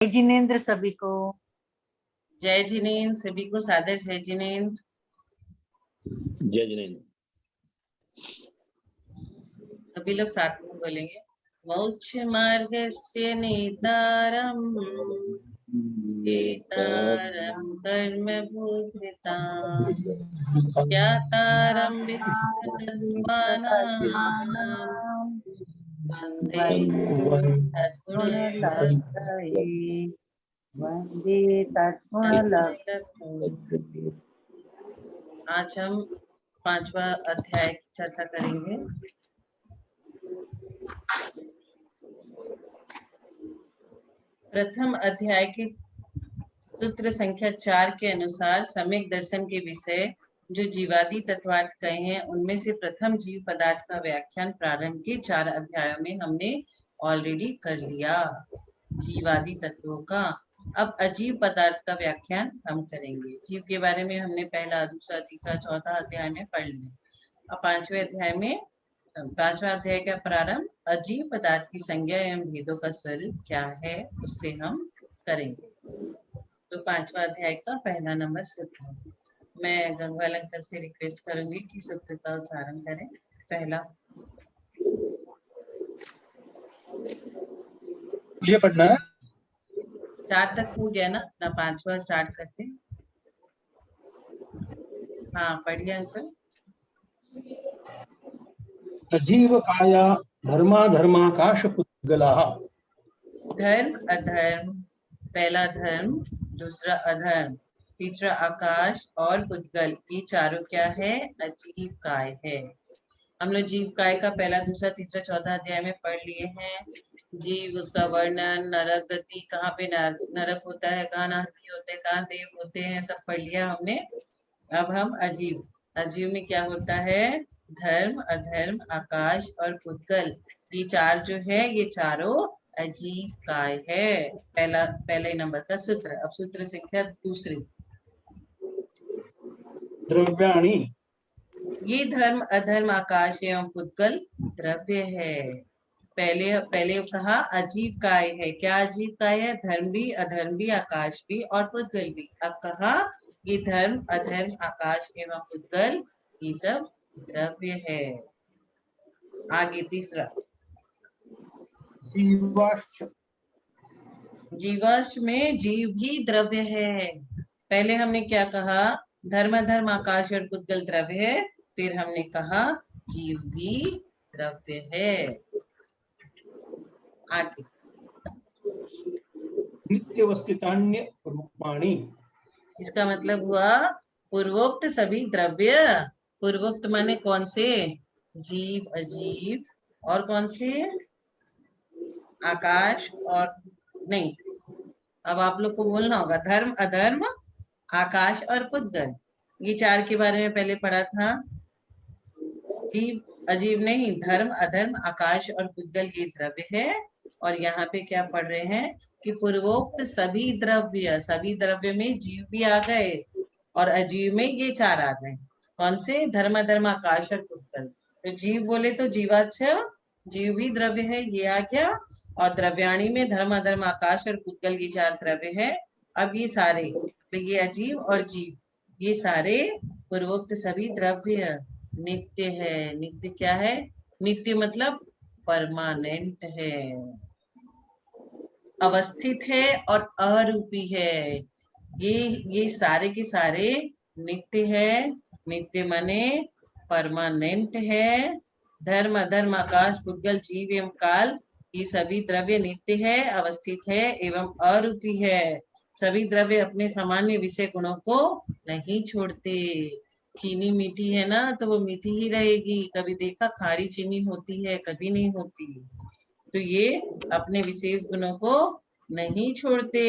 जय जिनेन्द्र सभी को। जय जिनेन्द्र सभी को सादर जय जिनेन्द्र। जय जिनेन्द्र। सभी लोग साथ में बोलेंगे। मोक्ष मार्गस्य नेतारं कर्म भूभृतां ज्ञातारं विश्वतत्त्वानां वन्दे वंदे तत्त्वलक्ष्मी। आज हम 5वां अध्याय की चर्चा करेंगे। प्रथम अध्याय के सूत्र संख्या 4 के अनुसार सम्यक दर्शन के विषय जो जीवादि तत्वार्थ कहे हैं, उनमें से प्रथम जीव पदार्थ का व्याख्यान प्रारंभ के 4 अध्यायों में हमने ऑलरेडी कर लिया जीवादि तत्वों का। अब अजीव पदार्थ का व्याख्यान हम करेंगे। जीव के बारे में हमने पहला, दूसरा, तीसरा, चौथा अध्याय में पढ़ लिया। अब 5वें अध्याय में 5वां अध्याय का प्रारंभ अजीव पदार्थ की संज्ञा एवं भेदों का स्वरूप क्या है उससे हम करेंगे। तो 5वां अध्याय का पहला नंबर सूत्र। मैं गंगवाल अंकल से रिक्वेस्ट करूंगी कि सूत्र का उच्चारण करें। पहला, मुझे पढ़ना है। 4 तक हो गया ना 5वां स्टार्ट करते। हाँ पढ़िए अंकल। अजीव काया धर्माधर्माकाश पुद्गलाः। धर्म अधर्म, पहला धर्म, दूसरा अधर्म, तीसरा आकाश और पुद्गल, ये चारों क्या है? अजीव काय है। हम लोग जीव काय का पहला, दूसरा, तीसरा, चौथा अध्याय में पढ़ लिए हैं। जीव, उसका वर्णन, नरक गति, कहाँ पे नरक होता है, कहाँ नारकी होते हैं, कहाँ देव होते हैं, सब पढ़ लिया हमने। अब हम अजीव, अजीव में क्या होता है? धर्म, अधर्म, आकाश और पुद्गल, ये चार जो है ये चारों अजीव काय है। पहले नंबर का सूत्र। अब सूत्र संख्या दूसरी। द्रव्याणि, ये धर्म, अधर्म, आकाश एवं पुद्गल द्रव्य है। पहले कहा अजीव काय है। क्या अजीव काय है? धर्म भी, अधर्म भी, आकाश भी और पुद्गल भी। अब कहा ये धर्म, अधर्म, आकाश एवं पुद्गल ये सब द्रव्य है। आगे तीसरा, जीवाश्च, जीवाश्म में जीव भी द्रव्य है। पहले हमने क्या कहा? धर्म, अधर्म, आकाश और पुद्गल द्रव्य है। फिर हमने कहा जीव भी द्रव्य है। आगे, नित्यवस्थितान्य रूपाणि। इसका मतलब हुआ पूर्वोक्त सभी द्रव्य। पूर्वोक्त माने कौन से? जीव, अजीव और कौन से? आकाश और नहीं, अब आप लोग को बोलना होगा। धर्म, अधर्म, आकाश और पुद्गल, ये चार के बारे में पहले पढ़ा था। जीव, अजीव नहीं, धर्म, अधर्म, आकाश और पुद्गल ये द्रव्य है। और यहाँ पे क्या पढ़ रहे हैं कि पूर्वोक्त सभी द्रव्य, सभी द्रव्य में जीव भी आ गए और अजीव में ये चार आ गए। कौन से? धर्म, अधर्म, आकाश और पुद्गल। तो जीव बोले तो जीवाच्छ, जीव भी द्रव्य है, ये आ गया। और द्रव्याणी में धर्म, अधर्म, आकाश और पुद्गल ये चार द्रव्य है। अब ये सारे, तो ये अजीव और जीव ये सारे पूर्वोक्त सभी द्रव्य नित्य है। नित्य क्या है? नित्य मतलब परमानेंट है, अवस्थित है और अरूपी है। ये सारे के सारे नित्य है। नित्य माने परमानेंट है। धर्म, अधर्म, आकाश, पुद्गल, जीव एवं काल ये सभी द्रव्य नित्य है, अवस्थित है एवं अरूपी है। सभी द्रव्य अपने सामान्य विषय गुणों को नहीं छोड़ते। चीनी मीठी है ना तो वो मीठी ही रहेगी। कभी देखा खारी चीनी होती है? कभी नहीं होती। तो ये अपने विशेष गुणों को नहीं छोड़ते,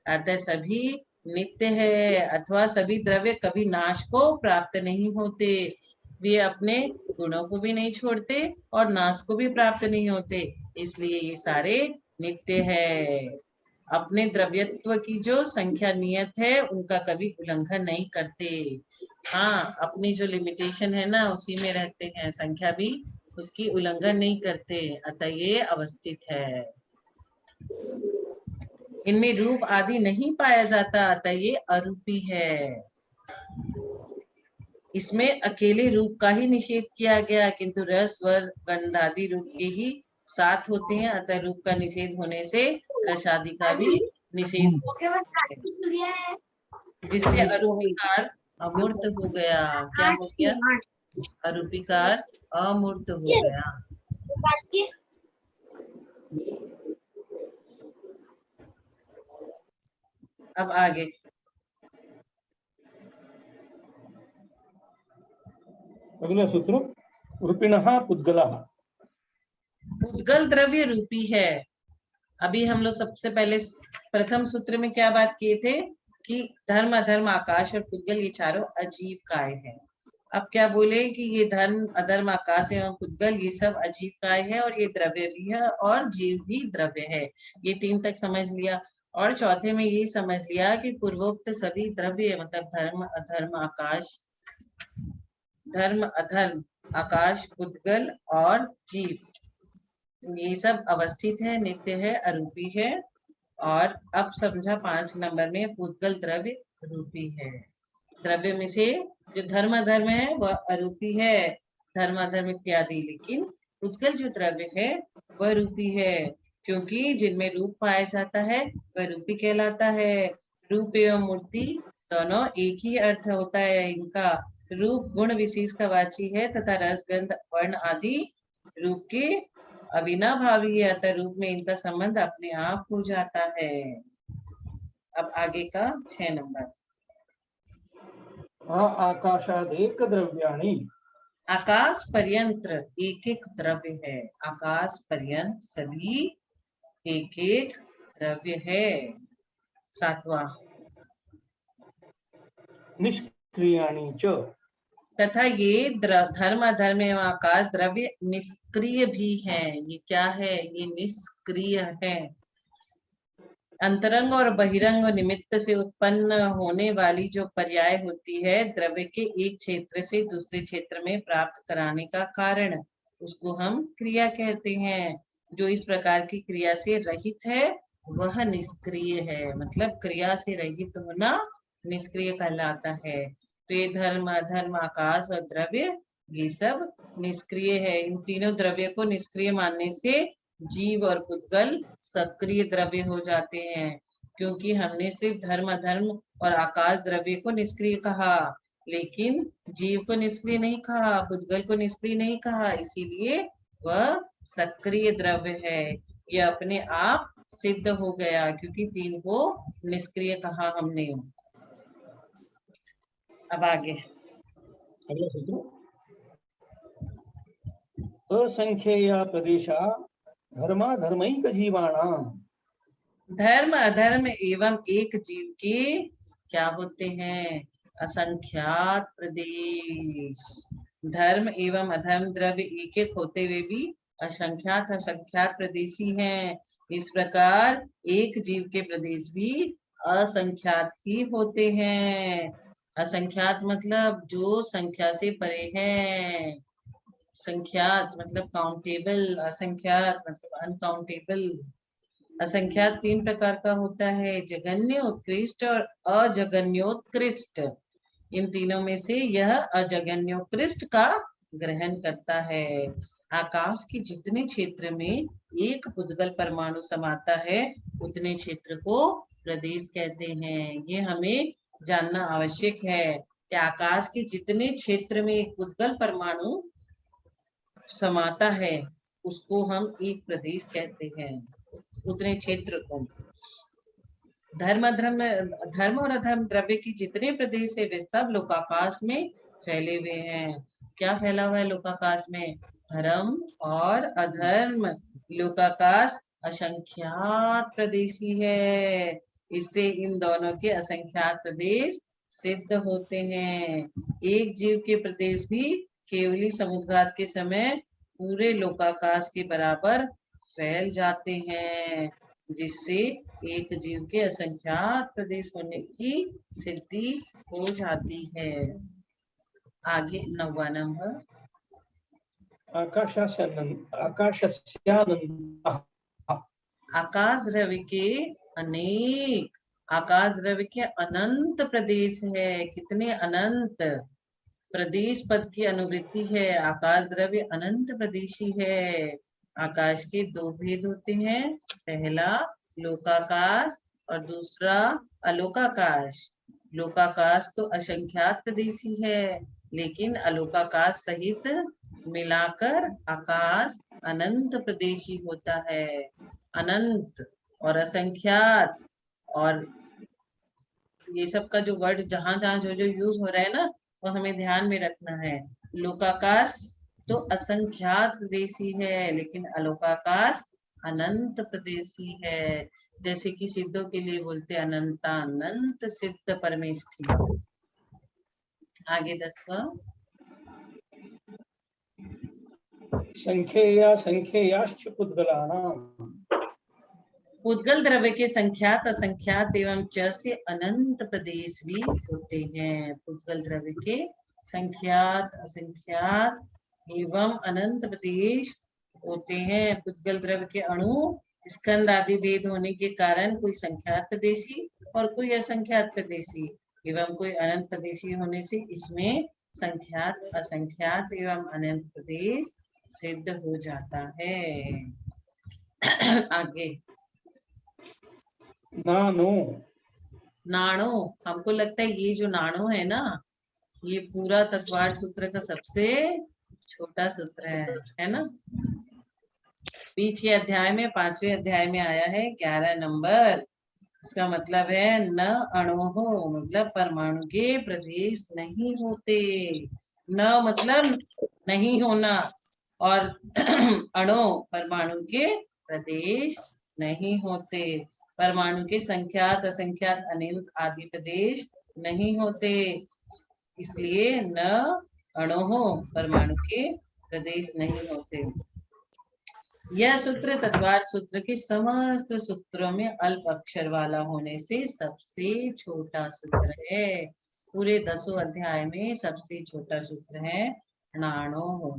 अतः सभी नित्य है। अथवा सभी द्रव्य कभी नाश को प्राप्त नहीं होते। वे अपने गुणों को भी नहीं छोड़ते और नाश को भी प्राप्त नहीं होते, इसलिए ये सारे नित्य है। अपने द्रव्यत्व की जो संख्या नियत है उनका कभी उल्लंघन नहीं करते। हाँ, अपनी जो लिमिटेशन है ना उसी में रहते हैं, संख्या भी उसकी उल्लंघन नहीं करते, अतः ये अवस्थित है। इनमें रूप आदि नहीं पाया जाता, अतः ये अरूपी है। इसमें अकेले रूप का ही निषेध किया गया, किंतु रस वर गंध आदि रूप के ही साथ होते हैं, अतः रूप का निषेध होने से रस आदि का भी निषेध होता है, जिससे अरूपी का अर्थ अमूर्त हो गया। क्या हो गया? अरूपी का अर्थ अमूर्त हो गया। अब आगे अगला सूत्र रूपिणः पुद्गलः। पुद्गल द्रव्य रूपी है। अभी हम लोग सबसे पहले प्रथम सूत्र में क्या बात किए थे कि धर्म अधर्म आकाश और पुद्गल ये चारों अजीव काय है। अब क्या बोले कि ये धर्म अधर्म आकाश एवं पुद्गल ये सब अजीव काय है और ये द्रव्य भी है और जीव भी द्रव्य है। ये 3 तक समझ लिया। और चौथे में ये समझ लिया कि पूर्वोक्त सभी द्रव्य मतलब धर्म अधर्म आकाश पुद्गल और जीव ये सब अवस्थित है, नित्य है, अरूपी है। और अब समझा 5 नंबर में पुद्गल द्रव्य रूपी है। द्रव्य में से जो धर्म अधर्म है वह अरूपी है, धर्म अधर्म इत्यादि, लेकिन पुद्गल जो द्रव्य है वह रूपी है, क्योंकि जिनमें रूप पाया जाता है वह रूपी कहलाता है। रूप एवं मूर्ति दोनों एक ही अर्थ होता है इनका। रूप गुण विशेष का वाची है तथा रस गंध वर्ण आदि रूप के अविनाभावी है, अतः रूप में इनका संबंध अपने आप हो जाता है। अब आगे का 6 नंबर। आकाशादेक द्रव्याणि। आकाश पर्यंत एक एक द्रव्य है। आकाश पर्यंत सभी एक एक द्रव्य है। 7वां निष्क्रियाणि च। तथा ये धर्म अधर्म एवं आकाश द्रव्य निष्क्रिय भी हैं। ये क्या है? ये निष्क्रिय है। अंतरंग और बहिरंग निमित्त से उत्पन्न होने वाली जो पर्याय होती है द्रव्य के एक क्षेत्र से दूसरे क्षेत्र में प्राप्त कराने का कारण, उसको हम क्रिया कहते हैं। जो इस प्रकार की क्रिया से रहित है वह निष्क्रिय है। मतलब क्रिया से रहित होना निष्क्रिय कहलाता है। तो ये धर्म अधर्म आकाश और द्रव्य ये सब निष्क्रिय है। इन तीनों द्रव्य को निष्क्रिय मानने से जीव और पुद्गल सक्रिय द्रव्य हो जाते हैं, क्योंकि हमने सिर्फ धर्म अधर्म और आकाश द्रव्य को निष्क्रिय कहा, लेकिन जीव को निष्क्रिय नहीं कहा, पुद्गल को निष्क्रिय नहीं कहा, इसीलिए वह सक्रिय द्रव्य है। यह अपने आप सिद्ध हो गया क्योंकि 3 को निष्क्रिय कहा हमने। अब आगे अगला सूत्र असंख्येया प्रदेशा धर्माधर्मैक जीवाणाम। धर्म अधर्म एवं एक जीव के क्या होते हैं? असंख्यात प्रदेश। धर्म एवं अधर्म द्रव्य एक एक होते हुए भी असंख्यात प्रदेशी हैं। इस प्रकार एक जीव के प्रदेश भी असंख्यात ही होते हैं। असंख्यात मतलब जो संख्या से परे है। संख्यात मतलब काउंटेबल, असंख्यात मतलब अनकाउंटेबल। असंख्यात 3 प्रकार का होता है, जगन्य, उत्कृष्ट और अजगन्योत्कृष्ट। इन तीनों में से यह अजगन्योत्कृष्ट का ग्रहण करता है। आकाश के जितने क्षेत्र में एक पुद्गल परमाणु समाता है उतने क्षेत्र को प्रदेश कहते हैं। ये हमें जानना आवश्यक है कि आकाश के जितने क्षेत्र में एक पुद्गल परमाणु समाता है उसको हम एक प्रदेश कहते हैं, उतने क्षेत्र को। धर्म और अधर्म द्रव्य की जितने प्रदेश है वे सब लोकाकाश में फैले हुए हैं। क्या फैला हुआ है लोकाकाश में? धर्म और अधर्म। लोकाकाश असंख्यात प्रदेशी है, इससे इन दोनों के असंख्यात प्रदेश सिद्ध होते हैं। एक जीव के प्रदेश भी केवली समुद्रघात के समय पूरे लोकाकाश के बराबर फैल जाते हैं, जिससे एक जीव के असंख्यात प्रदेश होने की सिद्धि हो जाती है। आगे 9वां नंबर। आकाशस्यानंदः। आकाश द्रव्य के अनेक। आकाश द्रव्य के अनंत प्रदेश है। कितने अनंत प्रदेश पद की अनुवृत्ति है। आकाश द्रव्य अनंत प्रदेशी है। आकाश के दो भेद होते हैं, पहला लोकाकाश और दूसरा अलोकाकाश। लोकाकाश तो असंख्यात प्रदेशी है, लेकिन अलोकाकाश सहित मिलाकर आकाश अनंत प्रदेशी होता है। अनंत और असंख्यात और ये सब का जो वर्ड जहां जहां जो जो यूज हो रहा है ना, वो हमें ध्यान में रखना है। लोकाकाश तो असंख्यात प्रदेशी है, लेकिन अलोकाकाश अनंत प्रदेशी है। जैसे कि सिद्धों के लिए बोलते अनंतानंत सिद्ध परमेष्ठी। आगे 10वां। संख्येया संख्येयाश्च पुद्गलानाम्। पुद्गल द्रव्य के संख्यात असंख्यात एवं च से अनंत प्रदेश भी होते हैं। पुद्गल द्रव्य के संख्यात असंख्यात एवं अनंत प्रदेश होते हैं। पुद्गल द्रव्य के अणु स्कंद आदि भेद होने के कारण कोई संख्यात प्रदेशी और कोई असंख्यात प्रदेशी एवं कोई अनंत प्रदेशी होने से इसमें संख्यात असंख्यात एवं अनंत प्रदेश सिद्ध हो जाता है। आगे नानो। नाणो, हमको लगता है ये जो नाणो है ना, ये पूरा तत्वार सूत्र का सबसे छोटा सूत्र है ना। बीच के अध्याय में 5वें अध्याय में आया है 11 नंबर। इसका मतलब है न अणु हो, मतलब परमाणु के प्रदेश नहीं होते। न मतलब नहीं होना और अणु परमाणु के प्रदेश नहीं होते। परमाणु के संख्यात असंख्यात अनंत आदि प्रदेश नहीं होते, इसलिए न अणु हो परमाणु के प्रदेश नहीं होते। यह सूत्र तत्वार सूत्र के समस्त सूत्रों में अल्प अक्षर वाला होने से सबसे छोटा सूत्र है। पूरे 10 अध्याय में सबसे छोटा सूत्र है नाणो।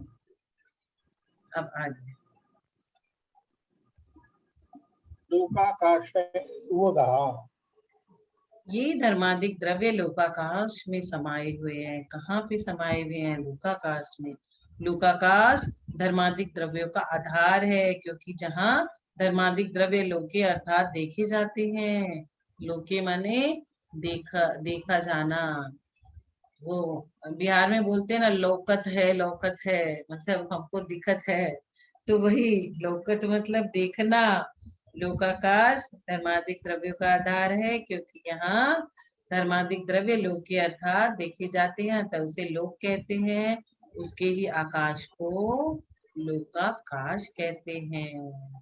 अब आगे लोकाकाश उवगा। ये धर्मादिक द्रव्य लोकाकाश में समाये हुए हैं। कहाँ पे समाये हुए हैं? लोकाकाश में। लोकाकाश धर्मादिक द्रव्यों का आधार है, क्योंकि जहाँ धर्मादिक द्रव्य लोके अर्थात देखे जाते हैं। लोके माने देखा जाना। वो बिहार में बोलते हैं ना, लौकत है, मतलब हमको दिखत है, तो वही लौकत मतलब देखना। लोकाकाश धर्मादिक द्रव्यों का आधार है, क्योंकि यहाँ धर्मादिक द्रव्य लोके अर्थात देखे जाते हैं, तब उसे लोक कहते हैं। उसके ही आकाश को लोकाकाश कहते हैं।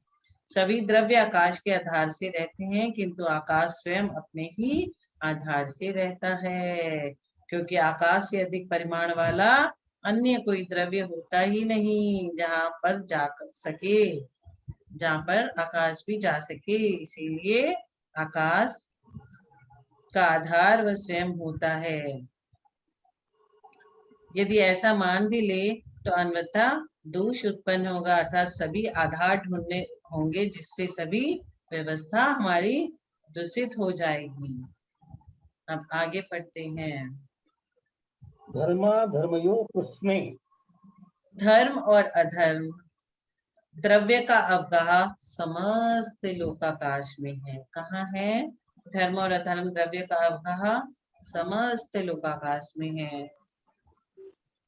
सभी द्रव्य आकाश के आधार से रहते हैं, किंतु आकाश स्वयं अपने ही आधार से रहता है, क्योंकि आकाश से अधिक परिमाण वाला अन्य कोई द्रव्य होता ही नहीं जहाँ पर जहाँ पर आकाश भी जा सके। इसीलिए आकाश का आधार वह स्वयं होता है। यदि ऐसा मान भी ले तो अन्यथा दोष उत्पन्न होगा, अर्थात सभी आधार ढूंढने होंगे जिससे सभी व्यवस्था हमारी दूषित हो जाएगी। अब आगे पढ़ते हैं। धर्मा धर्मयो कृष्णे। धर्म और अधर्म द्रव्य का अवगाह समस्त लोकाकाश में है। कहाँ है? धर्म और अधर्म द्रव्य का अवगाह समस्त लोकाकाश में है।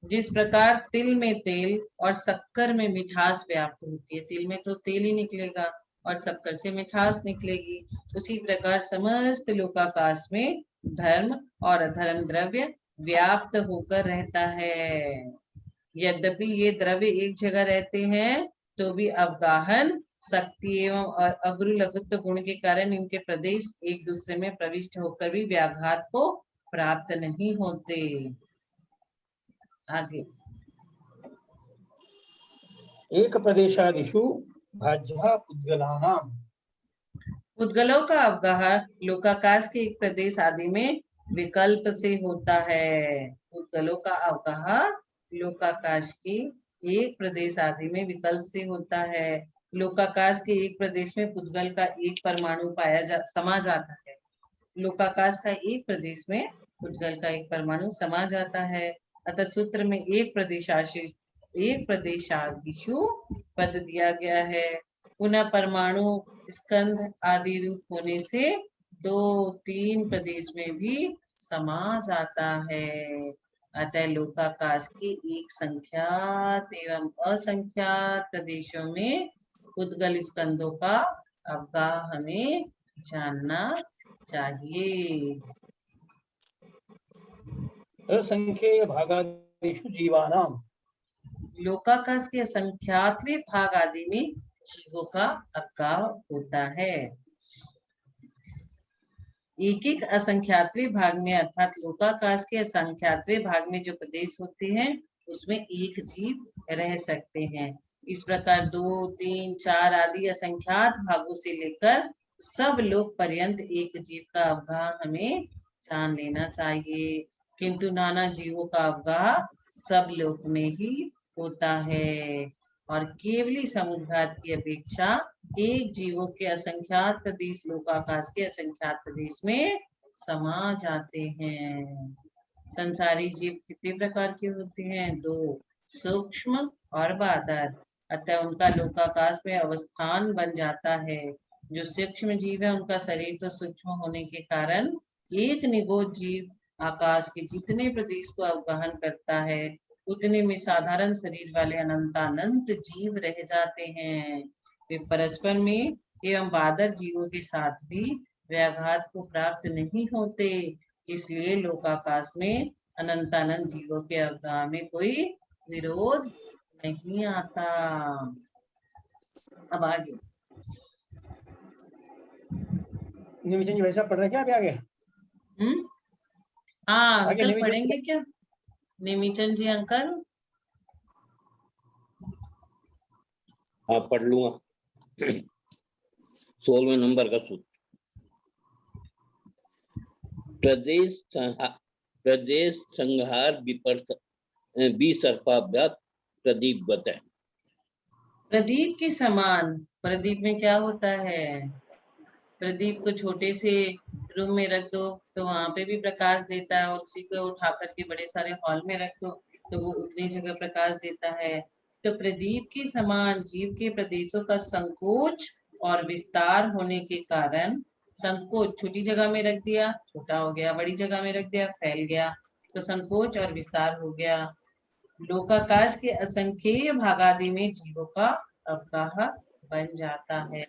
जिस प्रकार तिल में तेल और शक्कर में मिठास व्याप्त होती है, तिल में तो तेल ही निकलेगा और शक्कर से मिठास निकलेगी, उसी प्रकार समस्त लोकाकाश में धर्म और अधर्म द्रव्य व्याप्त होकर रहता है। यद्यपि ये द्रव्य एक जगह रहते हैं, तो भी अवगाहन शक्ति एवं और अग्रु लघुत्व गुण के कारण इनके प्रदेश एक दूसरे में प्रविष्ट होकर भी व्याघात को प्राप्त नहीं होते। आगे एक प्रदेशादिषु भाज्यः पुद्गलानाम्। पुद्गलों का अवगाह लोकाकाश के एक प्रदेश आदि में विकल्प से होता है। पुद्गलों का अवगाह लोकाकाश की एक प्रदेश आदि में विकल्प से होता है। लोकाकाश के एक प्रदेश में पुद्गल का एक परमाणु समा जाता है। लोकाकाश का एक प्रदेश में पुद्गल का एक परमाणु समा जाता है। अतः सूत्र में एक प्रदेशादिशु पद दिया गया है। पुनः परमाणु स्कंध आदि रूप होने से 2-3 प्रदेश में भी समा जाता है। अतः लोकाकाश के एक संख्यात एवं असंख्यात प्रदेशों में पुद्गल स्कंदों का अवगाह हमें जानना चाहिए। असंख्येय भागादिषु जीवानाम, लोकाकाश के असंख्यातवें भाग आदि में जीवों का अवगाह होता है। एक एक असंख्यातवें भाग में अर्थात लोकाकाश के असंख्यातवें भाग में जो प्रदेश होते हैं उसमें एक जीव रह सकते हैं। इस प्रकार 2, 3, 4 आदि असंख्यात भागों से लेकर सब लोक पर्यंत एक जीव का अवगाह हमें जान लेना चाहिए। किंतु नाना जीवों का अवगाह सब लोक में ही होता है और केवली समुद्घात की अपेक्षा एक जीवों के असंख्यात प्रदेश लोकाकाश के असंख्यात प्रदेश में समा जाते हैं। संसारी जीव कितने प्रकार के होते हैं? 2, सूक्ष्म और बादर। अतः उनका लोकाकाश में अवस्थान बन जाता है। जो सूक्ष्म जीव है उनका शरीर तो सूक्ष्म होने के कारण एक निगोद जीव आकाश के जितने प्रदेश को अवगाहन करता है उतने में साधारण शरीर वाले अनंतानंत जीव रह जाते हैं। वे परस्पर में एवं बादर जीवों के साथ भी व्याघात को प्राप्त नहीं होते। इसलिए लोकाकाश में अनंतानंत जीवों के अवगाह में कोई विरोध नहीं आता। अब आगे निमिषन जी वैसा पढ़ रहे क्या अभी आगे? हाँ आगे अंकल निमिषन पढ़ेंगे क्या? निमिचन जी अंकल। हाँ पढ़ लूंगा। 16वें नंबर का सूत्र। प्रदेश संहार विसर्पाभ्यात प्रदीप बता। प्रदीप के समान प्रदीप में क्या होता है? प्रदीप को छोटे से रूम में रख दो तो वहां पे भी प्रकाश देता है और उसी को उठा करके बड़े सारे हॉल में रख दो तो वो उतनी जगह प्रकाश देता है। तो प्रदीप के समान जीव के प्रदेशों का संकोच और विस्तार होने के कारण, संकोच छोटी जगह में रख दिया छोटा हो गया, बड़ी जगह में रख दिया फैल गया, तो संकोच और विस्तार हो गया। लोकाकाश के असंख्येय भागादि में जीवों का अवगाह बन जाता है।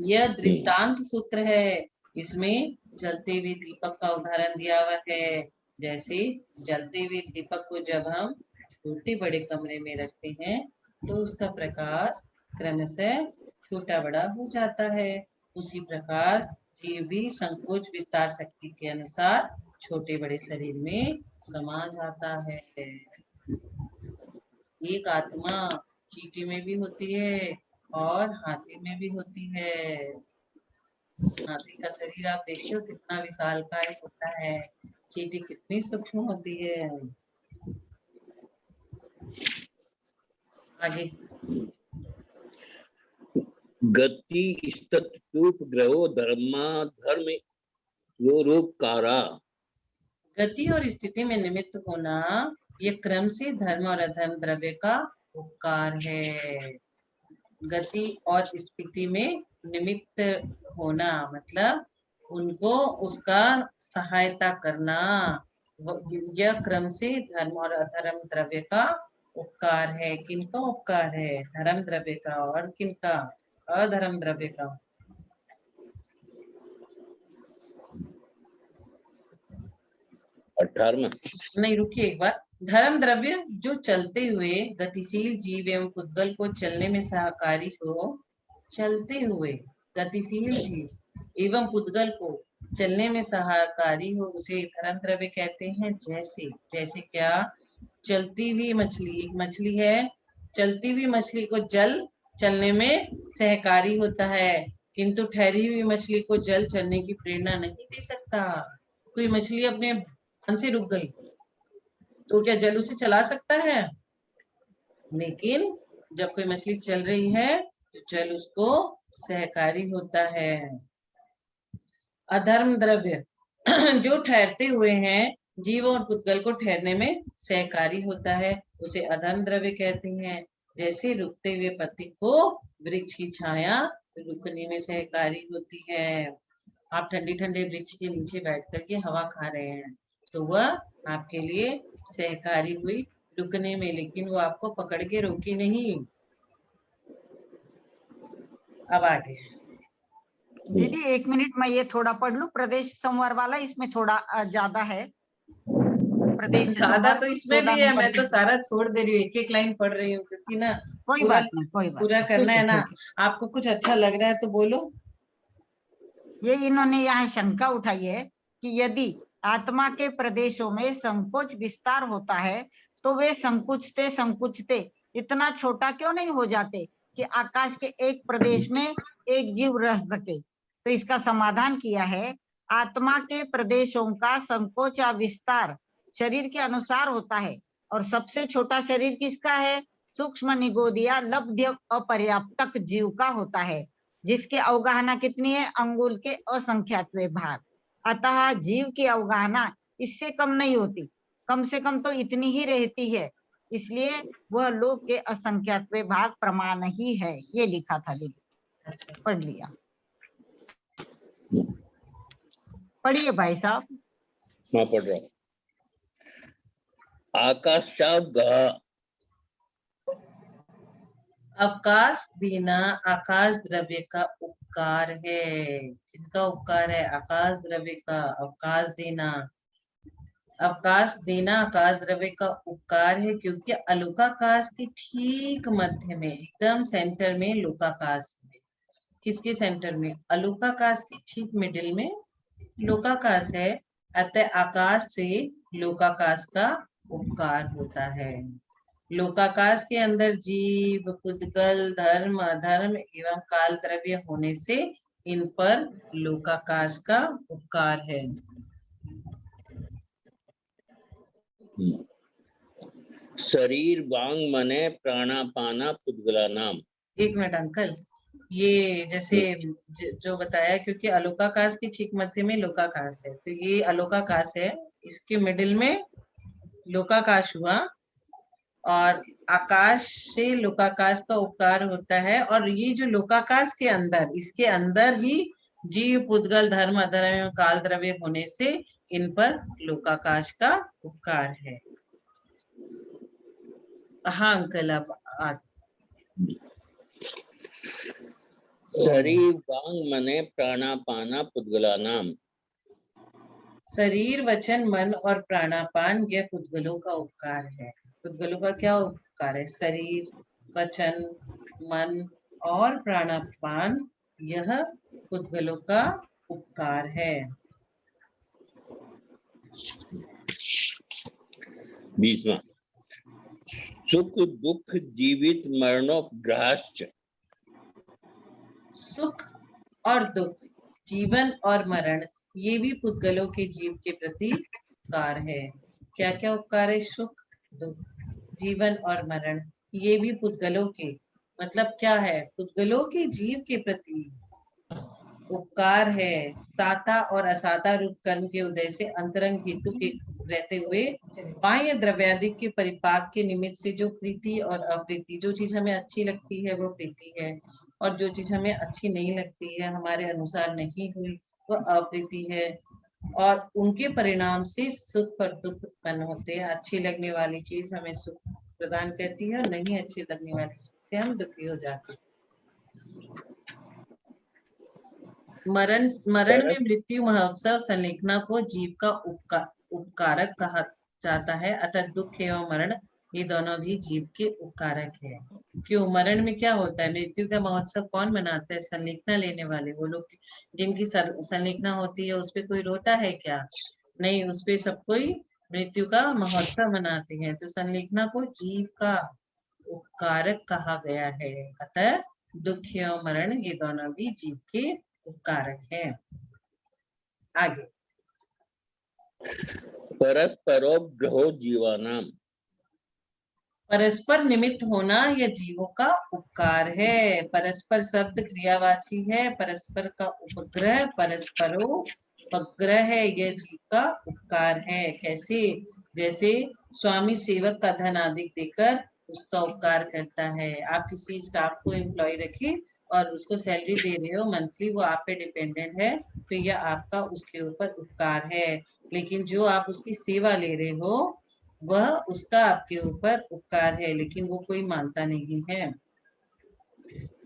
यह दृष्टांत सूत्र है। इसमें जलते हुए दीपक का उदाहरण दिया हुआ है। जैसे जलते हुए दीपक को जब हम छोटे बड़े कमरे में रखते हैं तो उसका प्रकाश क्रमशः छोटा बड़ा हो जाता है। उसी प्रकार जीव भी संकोच विस्तार शक्ति के अनुसार छोटे बड़े शरीर में समा जाता है। एक आत्मा चींटी में भी होती है और हाथी में भी होती है। हाथी का शरीर आप देखिए कितना विशालकाय होता है, चींटी कितनी सूक्ष्म होती है। आगे गति ग्रहो धर्म रूपकारा। गति और स्थिति में निमित्त होना ये क्रम से धर्म और अधर्म द्रव्य का उपकार है। गति और स्थिति में निमित्त होना मतलब उनको उसका सहायता करना, यह क्रम से धर्म और अधर्म द्रव्य का उपकार है। किनका उपकार है? धर्म द्रव्य का। और किनका? अधर्म द्रव्य का। नहीं रुकिए एक बार। धर्म द्रव्य जो चलते हुए गतिशील जीव एवं पुद्गल को चलने में सहकारी हो, चलते हुए गतिशील जीव एवं पुद्गल को चलने में सहकारी हो उसे धर्म द्रव्य कहते हैं। जैसे जैसे क्या? चलती हुई मछली, एक मछली है, चलती हुई मछली को जल चलने में सहकारी होता है किंतु ठहरी हुई मछली को जल चलने की प्रेरणा नहीं दे सकता। कोई मछली अपने मन से रुक गई तो क्या जल उसे चला सकता है? लेकिन जब कोई मछली चल रही है तो जल उसको सहकारी होता है। अधर्म द्रव्य जो ठहरते हुए हैं, जीव और पुद्गल को ठहरने में सहकारी होता है, उसे अधर्म द्रव्य कहते हैं। जैसे रुकते हुए पति को वृक्ष की छाया रुकने में सहकारी होती है। आप ठंडी ठंडे वृक्ष के नीचे बैठ करके हवा खा रहे हैं तो वह आपके लिए सहकारी हुई रुकने में, लेकिन वो आपको पकड़ के रोकी नहीं। अब आगे। दीदी 1 मिनट, मैं ये थोड़ा पढ़ लूं। प्रदेश संवर वाला इसमें थोड़ा ज्यादा है। प्रदेश ज्यादा संवर तो इसमें 14 भी है, नंबर मैं तो पे। सारा छोड़ दे रही हूँ, एक एक लाइन पढ़ रही हूँ क्योंकि ना कोई पूरा बात नहीं, कोई बात पूरा नहीं, करना ठीक है ना। ठीक आपको कुछ अच्छा लग रहा है तो बोलो। ये इन्होंने यहाँ शंका उठाई है कि यदि आत्मा के प्रदेशों में संकोच विस्तार होता है तो वे संकुचते संकुचते इतना छोटा क्यों नहीं हो जाते कि आकाश के एक प्रदेश में एक जीव रह सके। तो इसका समाधान किया है, आत्मा के प्रदेशों का संकोच या विस्तार शरीर के अनुसार होता है, और सबसे छोटा शरीर किसका है? सूक्ष्म निगोदिया लब्ध्य अपर्याप्तक जीव का होता है, जिसकी अवगाहना कितनी है? अंगुल के असंख्यातवें भाग। अतः जीव की अवगाहना इससे कम नहीं होती, कम से कम तो इतनी ही रहती है, इसलिए वह लोक के असंख्यातवें भाग प्रमाण ही है। ये लिखा था दीदी, पढ़ लिया। पढ़िए भाई साहब। मैं पढ़ रहा हूँ। आकाशात अवकाश देना आकाश द्रव्य का उपकार है। किनका उपकार है? आकाश द्रव्य का। अवकाश देना, अवकाश देना आकाश द्रव्य का उपकार है, क्योंकि अलोकाकाश के ठीक मध्य में, एकदम सेंटर में लोकाकाश में। किसके सेंटर में? अलोकाकाश के ठीक मिडिल में लोकाकाश है। अतः आकाश से लोकाकाश का उपकार होता है। लोकाकाश के अंदर जीव, पुद्गल, धर्म, अधर्म एवं काल द्रव्य होने से इन पर लोकाकाश का उपकार है। शरीर वांग मने प्राणापाना पुद्गला नाम। एक मिनट अंकल, ये जैसे जो बताया, क्योंकि अलोकाकाश के ठीक मध्य में लोकाकाश है, तो ये अलोकाकाश है, इसके मिडिल में लोकाकाश हुआ, और आकाश से लोकाकाश का उपकार होता है। और ये जो लोकाकाश के अंदर, इसके अंदर ही जीव, पुद्गल, धर्म, अधर्म एवं काल द्रव्य होने से इन पर लोकाकाश का उपकार है। हाँ अंकल, अब शरीर वांग मने प्राणापाना पुद्गला नाम। शरीर, वचन, मन और प्राणापान यह पुद्गलों का उपकार है। पुद्गलों का क्या उपकार है? शरीर, वचन, मन और प्राणापान यह पुद्गलों का उपकार है। 20वां सुख दुख जीवित मरणोपग्रहाश्च। सुख और दुख, जीवन और मरण, ये भी पुद्गलों के जीव के प्रति उपकार है। क्या क्या उपकार है? सुख, दुख, जीवन और मरण, ये भी पुद्गलों के, मतलब क्या है? पुद्गलों के जीव के प्रति उपकार है। साता और असाता रूप कर्म के उदय से अंतरंग हेतु के रहते हुए बाह्य द्रव्यादि के परिपाक के निमित्त से जो प्रीति और अप्रीति, जो चीज हमें अच्छी लगती है वो प्रीति है, और जो चीज हमें अच्छी नहीं लगती है, हमारे अनुसार नहीं हुई, वह अप्रीति है। और उनके परिणाम से सुख और दुख उत्पन्न होते हैं। अच्छी लगने वाली चीज हमें सुख प्रदान करती है, और नहीं अच्छी लगने वाली चीज से हम दुखी हो जाते हैं। मरण में मृत्यु महोत्सव संलेखना को जीव का उपकारक कहा जाता है। अतः दुख एवं मरण ये दोनों भी जीव के उपकारक है। क्यों? मरण में क्या होता है? मृत्यु का महोत्सव कौन मनाता है? संलेखना लेने वाले, वो लोग जिनकी संलेखना होती है। उसपे कोई रोता है क्या? नहीं, उसपे सब कोई मृत्यु का महोत्सव मनाते हैं। तो संलेखना को जीव का उपकारक कहा गया है। अतः दुख एवं मरण ये दोनों भी जीव के उपकारक है। आगे। परस्परोपग्रहो जीवानाम। परस्पर निमित्त होना यह जीवों का उपकार है। परस्पर शब्द क्रियावाची है, परस्पर का उपग्रह परस्परोपग्रह है, यह जीव का उपकार है। कैसे? जैसे स्वामी सेवक का धन आदि देकर उसका उपकार करता है। आप किसी स्टाफ को एम्प्लॉय रखिए और उसको सैलरी दे रहे हो मंथली, वो आप पे डिपेंडेंट है, तो यह आपका उसके ऊपर उपकार है। लेकिन जो आप उसकी सेवा ले रहे हो वह उसका आपके ऊपर उपकार है, लेकिन वो कोई मानता नहीं है।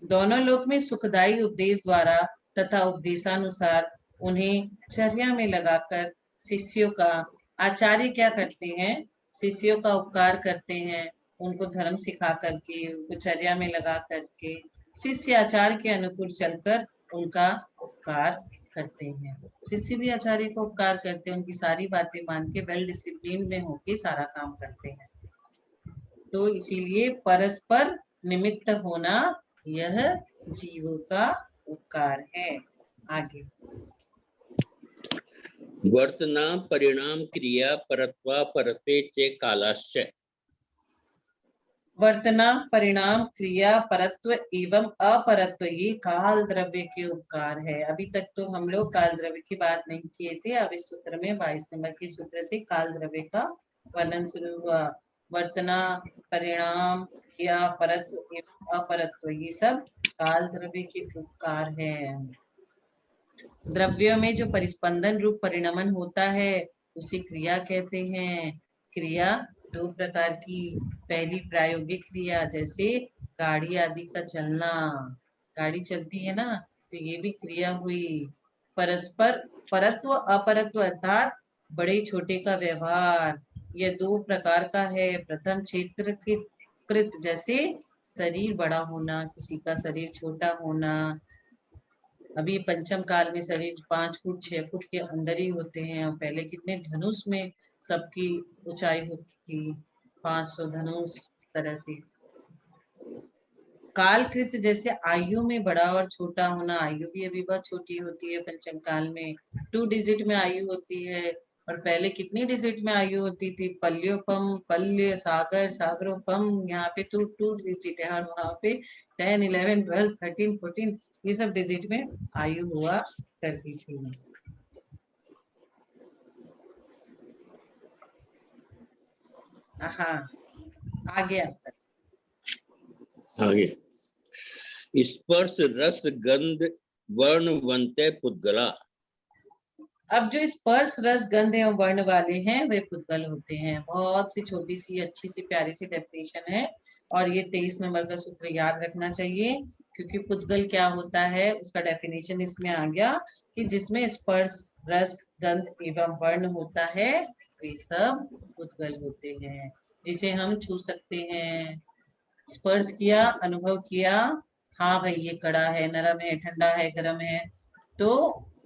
दोनों लोक में सुखदायी उपदेश द्वारा तथा उपदेशानुसार उन्हें चर्या में लगाकर शिष्यों का आचार्य क्या करते हैं? शिष्यों का उपकार करते हैं, उनको धर्म सिखा करके, उनको चर्या में लगा करके, शिष्य आचार्य के अनुकूल चलकर उनका उपकार करते हैं। शिष्य भी आचार्य को उपकार करते हैं, उनकी सारी बातें मान के वेल डिसिप्लिन में होके सारा काम करते हैं। तो इसीलिए परस्पर निमित्त होना यह जीवों का उपकार है। आगे वर्तना परिणाम क्रिया परत्वा परते चे कालाश्च। वर्तना परिणाम क्रिया परत्व एवं अपरत्व ये काल द्रव्य के उपकार है। अभी तक तो हम लोग काल द्रव्य की बात नहीं किए थे। अब इस सूत्र में 22 नंबर के सूत्र से काल द्रव्य का वर्णन शुरू हुआ। वर्तना परिणाम क्रिया परत्व एवं अपरत्व ये सब काल द्रव्य के उपकार है। द्रव्यों में जो परिस्पंदन रूप परिणमन होता है उसे क्रिया कहते हैं। क्रिया दो प्रकार की, पहली प्रायोगिक क्रिया, जैसे गाड़ी आदि का चलना, गाड़ी चलती है ना, तो ये भी क्रिया हुई। परस्पर परत्व अपरत्व अर्थात बड़े छोटे का व्यवहार, यह दो प्रकार का है। प्रथम क्षेत्र के कृत, जैसे शरीर बड़ा होना, किसी का शरीर छोटा होना। अभी पंचम काल में शरीर 5 फुट 6 फुट के अंदर ही होते हैं, और पहले कितने धनुष में सबकी ऊंचाई होती थी, 500 धनुष तरह से। कालकृत जैसे आयु में बड़ा और छोटा होना, आयु भी अभी बहुत छोटी होती है पंचम काल में, 2 डिजिट में आयु होती है। और पहले कितनी डिजिट में आयु होती थी? पल्योपम, पल्य, सागर, सागरोपम, यहाँ पे तो 2 डिजिट है, और वहां पे 10 11 12 13 14 ये सब डिजिट में आयु हुआ करती थी। हाँ, आगे आपका। आगे स्पर्श रस गंध वर्ण वंते पुद्गला। अब जो स्पर्श रस गंध एवं वर्ण वाले हैं वे पुद्गल होते हैं। बहुत सी छोटी सी अच्छी सी प्यारी सी डेफिनेशन है, और ये 23 नंबर का सूत्र याद रखना चाहिए, क्योंकि पुद्गल क्या होता है उसका डेफिनेशन इसमें आ गया कि जिसमें स्पर्श रस गंध एवं वर्ण होता है वे सब पुद्गल होते हैं, जिसे हम छू सकते हैं, स्पर्श किया, अनुभव किया, हाँ भाई ये कड़ा है, नरम है, ठंडा है, गर्म है, तो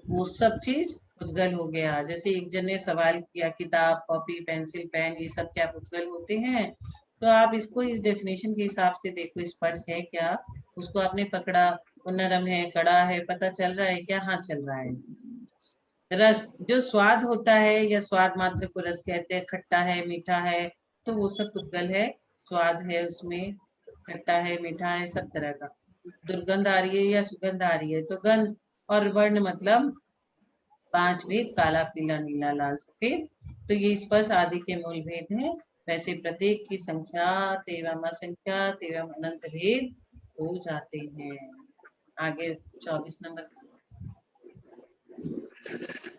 वो सब चीज पुद्गल हो गया। जैसे एक जन ने सवाल किया किताब, कॉपी, पेंसिल, पेन ये सब क्या पुद्गल होते हैं? तो आप इसको इस डेफिनेशन के हिसाब से देखो, स्पर्श है क्या, उसको आपने पकड़ा, वो नरम है, कड़ा है, पता चल रहा है क्या? हाँ चल रहा है। रस जो स्वाद होता है, या स्वाद मात्र को रस कहते हैं, खट्टा है, मीठा है, तो वो सब पुद्गल है। स्वाद है उसमें, खट्टा है, मीठा है, सब तरह का। दुर्गंध आ रही है या सुगंध आ रही है तो गंध। और वर्ण मतलब 5 भेद, काला, पीला, नीला, लाल, सफेद, तो ये स्पर्श आदि के मूल भेद हैं। वैसे प्रत्येक की संख्या तेवम असंख्या तेवम अनंत भेद हो जाते हैं। आगे 24 नंबर।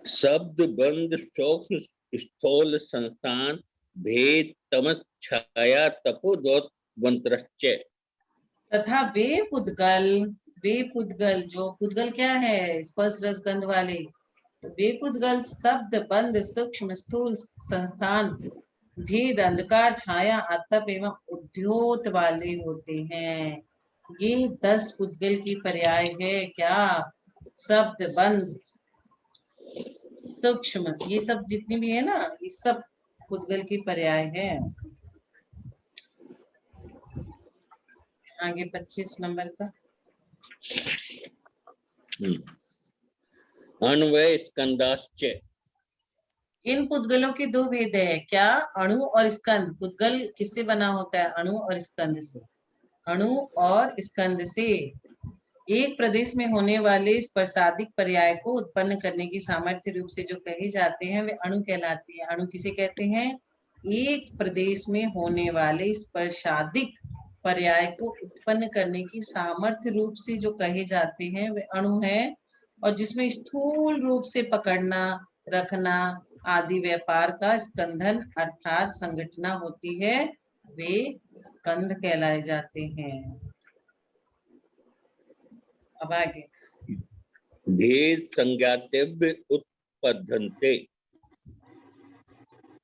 शब्द बंध सूक्ष्म स्थूल संस्थान भेद तमस छाया तपोदोत वंत्रश्च। तथा वे पुद्गल जो पुद्गल क्या है? स्पर्श रस गंध वाले, तो वे पुद्गल शब्द बंध सूक्ष्म स्थूल संस्थान भेद अंधकार छाया आतप एवं उद्योत वाले होते हैं। ये 10 पुद्गल की पर्याय है क्या? शब्द बंध सूक्ष्म ये सब जितनी भी है ना, ये सब पुद्गल की पर्याय है। आगे 25 नंबर का। अन्वय स्कंदाश्च। इन पुद्गलों के दो भेद है क्या, अणु और स्कंद। पुद्गल किससे बना होता है, अणु और स्कंद से। अणु और स्कंद से। एक प्रदेश में होने वाले स्पर्शादिक पर्याय को उत्पन्न करने की सामर्थ्य रूप से जो कहे जाते हैं वे अणु कहलाती है। अणु किसे कहते हैं, एक प्रदेश में होने वाले स्पर्शादिक पर्याय को उत्पन्न करने की सामर्थ्य रूप से जो कहे जाते हैं वे अणु हैं। और जिसमें स्थूल रूप से पकड़ना, रखना आदि व्यापार का स्कंधन अर्थात संगठना होती है, वे स्कंध कहलाए जाते हैं। अब आगे, भेद संज्ञातव्य उत्पद्यन्ते।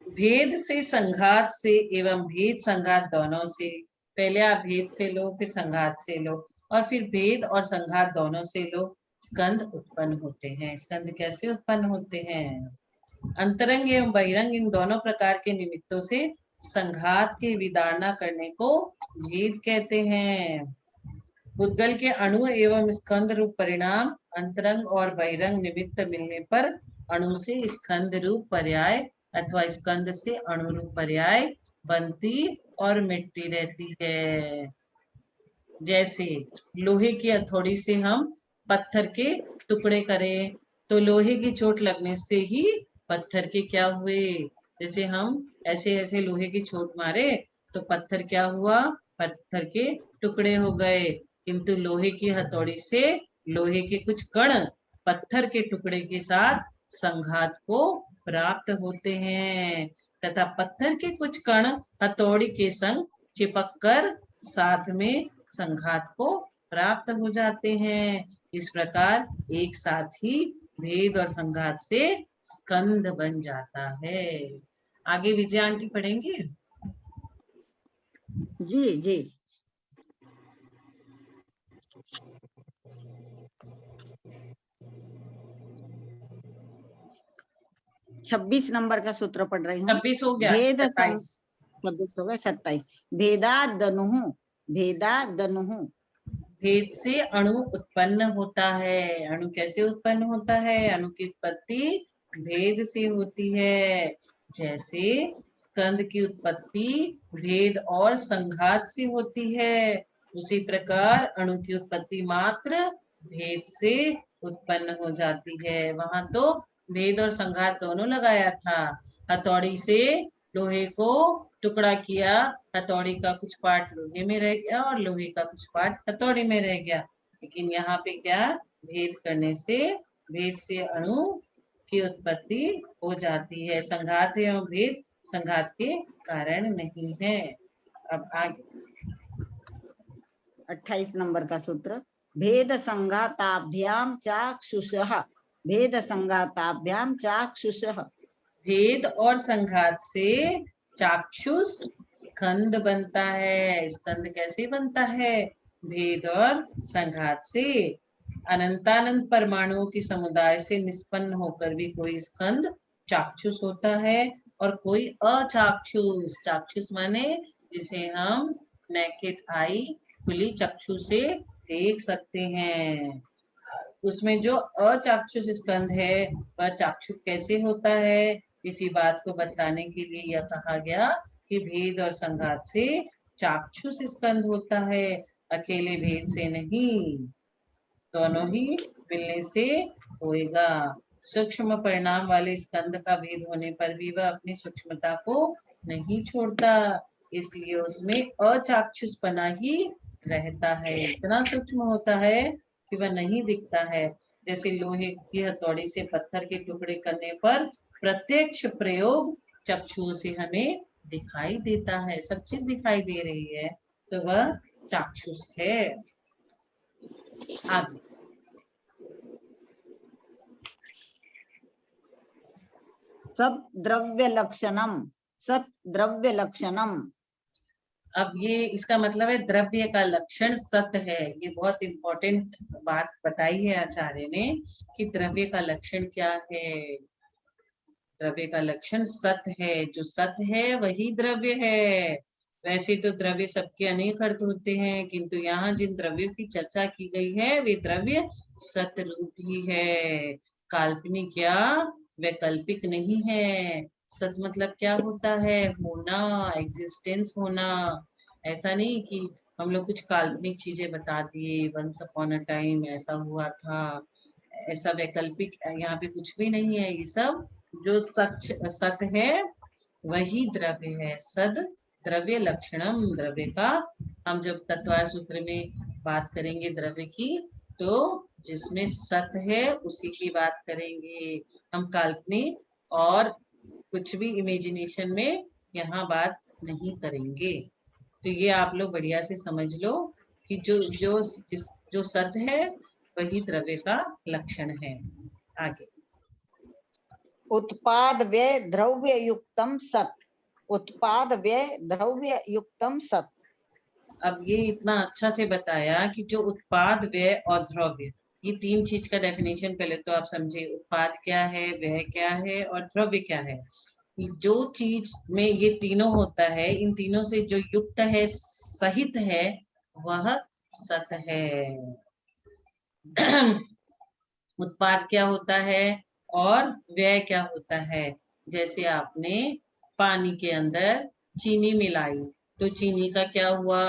भेद से, संघात से एवं भेद संघात दोनों से। पहले आप भेद से लो, फिर संघात से लो, और फिर भेद और संघात दोनों से लो, स्कंद उत्पन्न होते हैं। स्कंद कैसे उत्पन्न होते हैं, अंतरंग एवं बहिरंग इन दोनों प्रकार के निमित्तों से संघात की विदारणा करने को भेद कहते हैं। पुद्गल के अणु एवं स्कंद रूप परिणाम अंतरंग और बहिरंग निमित्त मिलने पर अणु से स्कंद रूप पर्याय अथवा स्कंद से अणु रूप पर्याय बनती और मिटती रहती है। जैसे लोहे की हथौड़ी से हम पत्थर के टुकड़े करें तो लोहे की चोट लगने से ही पत्थर के क्या हुए, जैसे हम ऐसे ऐसे लोहे की चोट मारे तो पत्थर क्या हुआ, पत्थर के टुकड़े हो गए। किंतु लोहे की हथौड़ी से लोहे के कुछ कण पत्थर के टुकड़े के साथ संघात को प्राप्त होते हैं तथा पत्थर के कुछ कण हथौड़ी के संग चिपककर साथ में संघात को प्राप्त हो जाते हैं। इस प्रकार एक साथ ही भेद और संघात से स्कंद बन जाता है। आगे विजय आंटी पढ़ेंगे। जी जी। छब्बीस नंबर का सूत्र पढ़ रही हूँ। 26 हो गया, भेद 27। 26 हो गए, 27। भेदादनुहु, भेदादनुहु। भेद से अणु उत्पन्न होता है। अणु कैसे उत्पन्न होता है, अणु की उत्पत्ति भेद से होती है। जैसे स्कंद की उत्पत्ति भेद और संघात से होती है, उसी प्रकार अणु की उत्पत्ति मात्र भेद से उत्पन्न हो जाती है। वहां तो भेद और संघात दोनों लगाया था। हथौड़ी से लोहे को टुकड़ा किया, हथौड़ी का कुछ पार्ट लोहे में रह गया और लोहे का कुछ पार्ट हथौड़ी में रह गया। लेकिन यहाँ पे क्या, भेद करने से भेद से अणु की उत्पत्ति हो जाती है। संघात एवं भेद संघात के कारण नहीं है। अब आगे 28 नंबर का सूत्र। भेद संघाताभ्याम चाक्षुषः, भेद संघाताभ्याम चाक्षुषः। भेद और संघात से चाक्षुष स्कंद बनता है। स्कंद कैसे बनता है, भेद और संघात से। अनंतानंत परमाणुओं की समुदाय से निष्पन्न होकर भी कोई स्कंद चाक्षुष होता है और कोई अचाक्षुष। चाक्षुष माने जिसे हम नेकेड आई, खुली चक्षु से देख सकते हैं। उसमें जो अचाक्षुष स्कंद है वह चाक्षुष कैसे होता है, इसी बात को बतलाने के लिए यह कहा गया कि भेद और संघात से चाक्षुष स्कंद होता है, अकेले भेद से नहीं, दोनों ही मिलने से होएगा। सूक्ष्म परिणाम वाले स्कंद का भेद होने पर भी वह अपनी सूक्ष्मता को नहीं छोड़ता, इसलिए उसमें अचाक्षुष बना ही रहता है। इतना सूक्ष्म होता है कि वह नहीं दिखता है। जैसे लोहे की हथौड़ी से पत्थर के टुकड़े करने पर प्रत्यक्ष प्रयोग चक्षु से हमें दिखाई देता है, सब चीज दिखाई दे रही है, तो वह चाक्षुष है। आगे सत द्रव्य लक्षणम, सत द्रव्य लक्षणम। अब ये इसका मतलब है द्रव्य का लक्षण सत है। ये बहुत इंपॉर्टेंट बात बताई है आचार्य ने कि द्रव्य का लक्षण क्या है। द्रव्य का लक्षण सत है, जो सत है वही द्रव्य है। वैसे तो द्रव्य सबके अनेक अर्थ होते हैं, किंतु यहाँ जिन द्रव्यों की चर्चा की गई है वे द्रव्य सत रूप ही है, काल्पनिक या वैकल्पिक नहीं है। सत मतलब क्या होता है? होना, एग्जिस्टेंस होना। ऐसा नहीं कि हम लोग कुछ काल्पनिक चीजें बता दिए, वंस अपॉन अ टाइम ऐसा हुआ था, ऐसा वैकल्पिक यहाँ पे कुछ भी नहीं है। ये सब जो सत है वही द्रव्य है। सद द्रव्य लक्षणम, द्रव्य का हम जब तत्वार सूत्र में बात करेंगे द्रव्य की, तो जिसमें सत है उसी की बात करेंगे। हम काल्पनिक और कुछ भी इमेजिनेशन में यहाँ बात नहीं करेंगे। तो ये आप लोग बढ़िया से समझ लो कि जो सत है वही द्रव्य का लक्षण है। आगे उत्पाद व्यय द्रव्य युक्तम सत, उत्पाद व्यय द्रव्य युक्तम सत। अब ये इतना अच्छा से बताया कि जो उत्पाद, व्यय और द्रव्य, ये तीन चीज का डेफिनेशन पहले तो आप समझे। उत्पाद क्या है, व्यय क्या है और द्रव्य क्या है। जो चीज में ये तीनों होता है, इन तीनों से जो युक्त है, सहित है, वह सत है। उत्पाद क्या होता है और व्यय क्या होता है। जैसे आपने पानी के अंदर चीनी मिलाई, तो चीनी का क्या हुआ?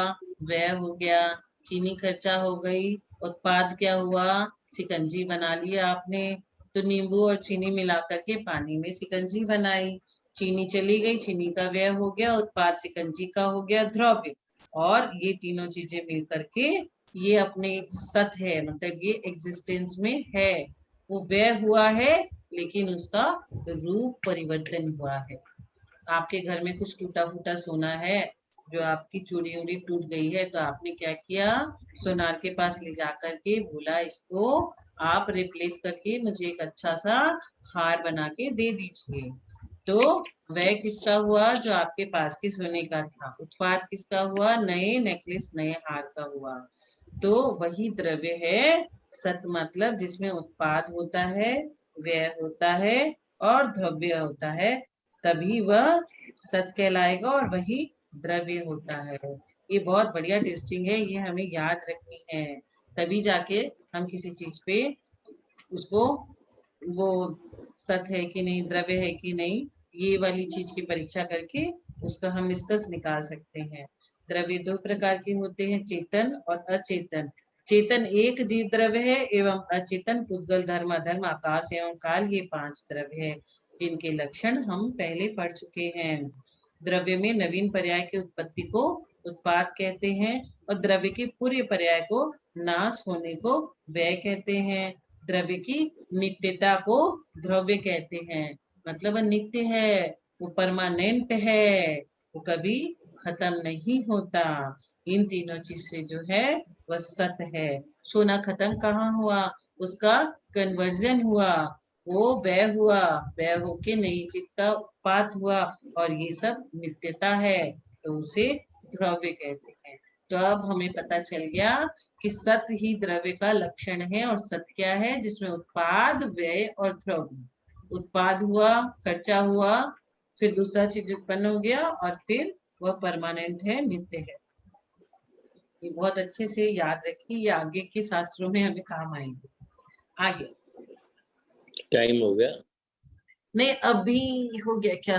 व्यय हो गया, चीनी खर्चा हो गई। उत्पाद क्या हुआ? शिकंजी बना लिया आपने। तो नींबू और चीनी मिला करके पानी में शिकंजी बनाई, चीनी चली गई, चीनी का व्यय हो गया, उत्पाद शिकंजी का हो गया द्रव्य। और ये तीनों चीजें मिल करके ये अपने सत है, मतलब ये एग्जिस्टेंस में है। वो व्यय हुआ है लेकिन उसका रूप परिवर्तन हुआ है। आपके घर में कुछ टूटा फूटा सोना है, जो आपकी चूड़ी उड़ी टूट गई है, तो आपने क्या किया? सोनार के पास ले जाकर के बोला, इसको आप रिप्लेस करके मुझे एक अच्छा सा हार बना के दे दीजिए। तो वह किसका हुआ? जो आपके पास के सोने का था। उत्पाद किसका हुआ? नए नेकलेस, नए हार का हुआ। तो वही द्रव्य है सत, मतलब जिसमें उत्पाद होता है, व्यय होता है और द्रव्य होता है, तभी वह सत कहलाएगा और वही द्रव्य होता है। ये बहुत बढ़िया टेस्टिंग है, ये हमें याद रखनी है, तभी जाके हम किसी चीज पे उसको, वो सत है कि नहीं, द्रव्य है कि नहीं, ये वाली चीज की परीक्षा करके उसका हम निष्कर्ष निकाल सकते हैं। द्रव्य दो प्रकार के होते हैं, चेतन और अचेतन। चेतन एक जीव द्रव्य है एवं अचेतन पुद्गल, धर्म, अधर्म, आकाश एवं काल, ये पांच द्रव्य है जिनके लक्षण हम पहले पढ़ चुके हैं। द्रव्य में नवीन पर्याय की उत्पत्ति को उत्पाद कहते हैं और द्रव्य के पूरे पर्याय को, नाश होने को, व्यय कहते हैं। द्रव्य की नित्यता को द्रव्य कहते हैं, मतलब वह नित्य है, वो परमानेंट है, वो कभी खत्म नहीं होता। इन तीनों चीज से जो है वह सत है। सोना खत्म कहाँ हुआ? उसका कन्वर्जन हुआ, वो व्यय हुआ, व्यय होके नई चीज का उत्पाद हुआ, और ये सब नित्यता है, तो उसे द्रव्य कहते हैं। तो अब हमें पता चल गया कि सत ही द्रव्य का लक्षण है। और सत क्या है? जिसमें उत्पाद, व्यय और द्रव्य। उत्पाद हुआ, खर्चा हुआ, फिर दूसरा चीज उत्पन्न हो गया, और फिर वह परमानेंट है, नित्य है। ये बहुत अच्छे से याद रखिए, ये आगे के शास्त्रों में हमें काम आएंगे। आगे टाइम हो गया, नहीं अभी हो गया क्या?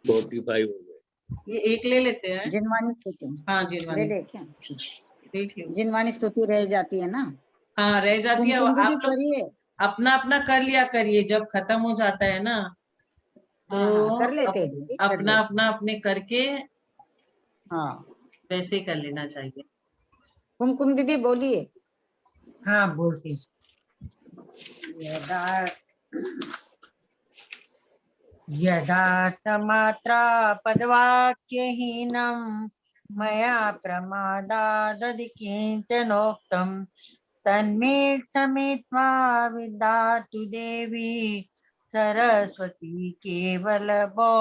45 हो गए। ये एक ले लेते हैं। जिनवानी स्तुति हाँ ले जिनवानी ले क्या? देख लो। जिनवानी स्तुति रह जाती है ना, हाँ रह जाती है। कुमकुम दीदी आप लोग करिए। अपना अपना कर लिया करिए, जब खत्म हो जाता है ना, तो हाँ हाँ कर लेते हैं दीदी, कर अपना लेते। अपना अपने करके हाँ वैसे कर लेना चाहिए। कुमकुम दीदी बोलिए। हाँ बोलती। यदार्थमात्रा पदवाक्यहीनं मया प्रमादादधि किञ्चनोक्तं तन्मे क्षमित्वा विदधातु देवी सरस्वती केवलबोधलब्धिं।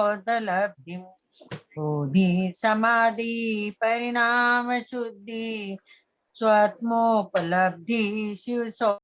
बोधि समाधि परिणाम शुद्धि स्वात्मोपलब्धि शिव